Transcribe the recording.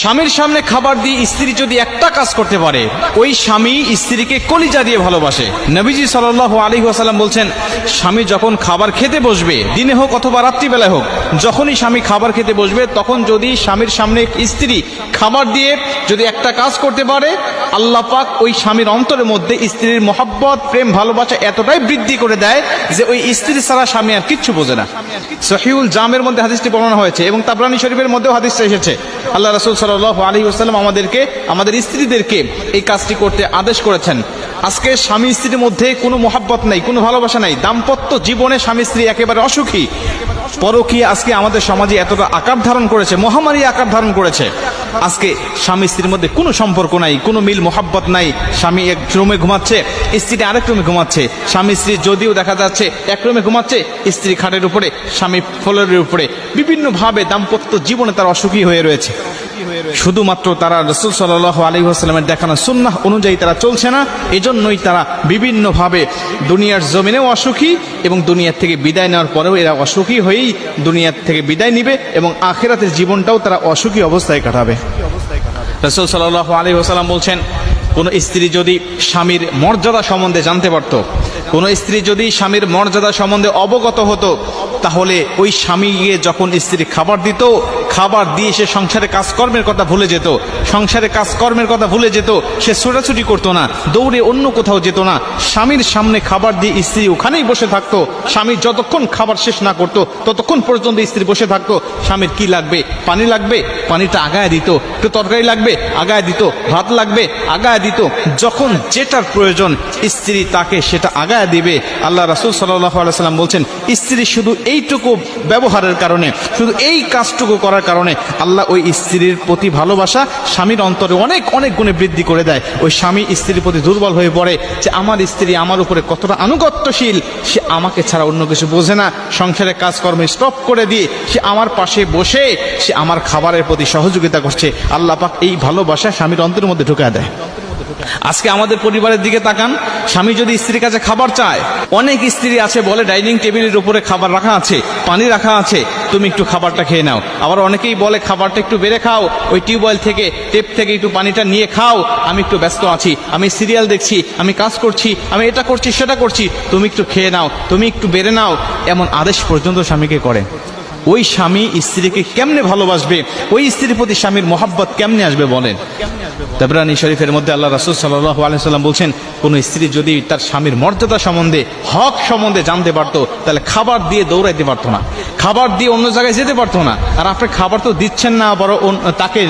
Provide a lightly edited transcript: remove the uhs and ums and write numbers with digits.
স্বামীর সামনে খাবার দিয়ে স্ত্রী যদি একটা কাজ করতে পারে, ওই স্বামী স্ত্রীকে কলিজা দিয়ে ভালোবাসে। নবীজি সাল্লাল্লাহু আলাইহি ওয়াসাল্লাম বলছেন, স্বামী যখন খাবার খেতে বসবে, দিনে হোক অথবা রাত্রিবেলায় হোক, যখনই স্বামী খাবার খেতে বসবে, তখন যদি স্বামীর সামনে স্ত্রী খাবার দিয়ে যদি একটা কাজ করতে পারে, আল্লাহ পাক ওই স্বামীর অন্তরের মধ্যে স্ত্রীর মহব্বত, প্রেম, ভালোবাসা এতটাই বৃদ্ধি করে দেয় যে ওই স্ত্রী ছাড়া স্বামী আর কিচ্ছু বোঝে না। সহিহুল জামের মধ্যে হাদিসটি বর্ণনা হয়েছে এবং তাবরানী শরীফের মধ্যেও হাদিসটা এসেছে। আল্লাহ রাসূল সাল্লাল্লাহু আলাইহি ওয়াসাল্লাম আমাদের স্ত্রীদেরকে এই কাজটি করতে আদেশ করেছেন। আজকে স্বামী স্ত্রীর মধ্যে কোনো মহব্বত নাই, কোনো ভালোবাসা নাই, দাম্পত্য জীবনে স্বামী স্ত্রী একেবারে অসুখী। পরকীয়া আজকে আমাদের সমাজে এতটা আকার ধারণ করেছে, মহামারী আকার ধারণ করেছে। আজকে স্বামী স্ত্রীর মধ্যে কোনো সম্পর্ক নাই, কোনো মিল মোহাব্বত নাই। স্বামী এক রুমে ঘুমাচ্ছে, স্ত্রী আরেক রুমে ঘুমাচ্ছে। স্বামী স্ত্রী যদিও দেখা যাচ্ছে এক রুমে ঘুমাচ্ছে, স্ত্রী খাটের উপরে, স্বামী ফ্লোরের উপরে। বিভিন্নভাবে দাম্পত্য জীবনে তারা অসুখী হয়ে রয়েছে। শুধুমাত্র তারা রাসূল সাল্লাল্লাহু আলাইহি ওয়াসাল্লামের দেখানো সুন্নাহ অনুযায়ী তারা চলছে না। এজন্যই তারা বিভিন্নভাবে দুনিয়ার জমিনেও অসুখী এবং দুনিয়ার থেকে বিদায় নেওয়ার পরেও এরা অসুখী হয়েই দুনিয়ার থেকে বিদায় নিবে এবং আখিরাতের জীবনটাও তারা অসুখী অবস্থায় কাটাবে। রাসূল সাল্লাল্লাহু আলাইহি ওয়াসাল্লাম বলছেন, কোন স্ত্রী যদি স্বামীর মর্যাদা সম্বন্ধে জানতে পারত, কোন স্ত্রী যদি স্বামীর মর্যাদা সম্বন্ধে অবগত হতো, তাহলে ওই স্বামীকে যখন স্ত্রী খাবার দিত, খাবার দিয়ে সে সংসারে কাজকর্মের কথা ভুলে যেত, সংসারে কাজকর্মের কথা ভুলে যেত। সে ছোটাছুটি করতো না, দৌড়ে অন্য কোথাও যেত না। স্বামীর সামনে খাবার দিয়ে স্ত্রী ওখানেই বসে থাকতো। স্বামী যতক্ষণ খাবার শেষ না করতো ততক্ষণ পর্যন্ত স্ত্রী বসে থাকতো। স্বামীর কি লাগবে? পানি লাগবে, পানিটা আগায় দিত। একটু তরকারি লাগবে, আগায় দিত। ভাত লাগবে, আগায় দিত। যখন যেটার প্রয়োজন স্ত্রী তাকে সেটা আগায় দিবে। আল্লাহ রাসূল সাল্লাল্লাহু আলাইহি ওয়াসাল্লাম বলছেন, স্ত্রী শুধু এইটুকু ব্যবহারের কারণে, শুধু এই কাজটুকু করার কারণে আল্লাহ ওই স্ত্রীর প্রতি ভালোবাসা স্বামীর অন্তরে অনেক অনেক গুণে বৃদ্ধি করে দেয়। ওই স্বামী স্ত্রীর প্রতি দুর্বল হয়ে পড়ে যে আমার স্ত্রী আমার উপরে কতটা আনুগত্যশীল, সে আমাকে ছাড়া অন্য কিছু বোঝে না। সংসারের কাজকর্মে স্টপ করে দিয়ে সে আমার পাশে বসে সে আমার খাবারের প্রতি সহযোগিতা করছে। আল্লাহ পাক এই ভালোবাসা স্বামীর অন্তরের মধ্যে ঢুকিয়ে দেয়। আজকে আমাদের পরিবারের দিকে তাকান, স্বামী যদি স্ত্রীর কাছে খাবার চায়, অনেক স্ত্রী আছে বলে ডাইনিং টেবিলের উপরে খাবার রাখা আছে, পানি রাখা আছে, তুমি একটু খাবারটা খেয়ে নাও। আবার অনেকেই বলে খাবারটা একটু বেড়ে খাও, ওই টিউবওয়েল থেকে, টেপ থেকে একটু পানিটা নিয়ে খাও, আমি একটু ব্যস্ত আছি, আমি সিরিয়াল দেখছি, আমি কাজ করছি, আমি এটা করছি সেটা করছি, তুমি একটু খেয়ে নাও, তুমি একটু বেড়ে নাও। এমন আদেশ পর্যন্ত স্বামীকে করে। ওই স্বামী স্ত্রীকে কেমনে ভালোবাসবে? ওই স্ত্রীর প্রতি স্বামীর মহব্বত কেমনে আসবে বলেন? তাবরানী শরীফের মধ্যে আল্লাহ রাসূল সাল্লাল্লাহু আলাইহি ওয়াসাল্লাম বলছেন, কোন স্ত্রী যদি তার স্বামীর মর্যাদা সম্বন্ধে, হক সম্বন্ধে জানতে পারতো, তাহলে খাবার দিয়ে দৌড়াইতে পারতো না, খাবার দিয়ে অন্য জায়গায় যেতে পারতো না। আর আপনি খাবার তো দিচ্ছেন না, বড় তাকে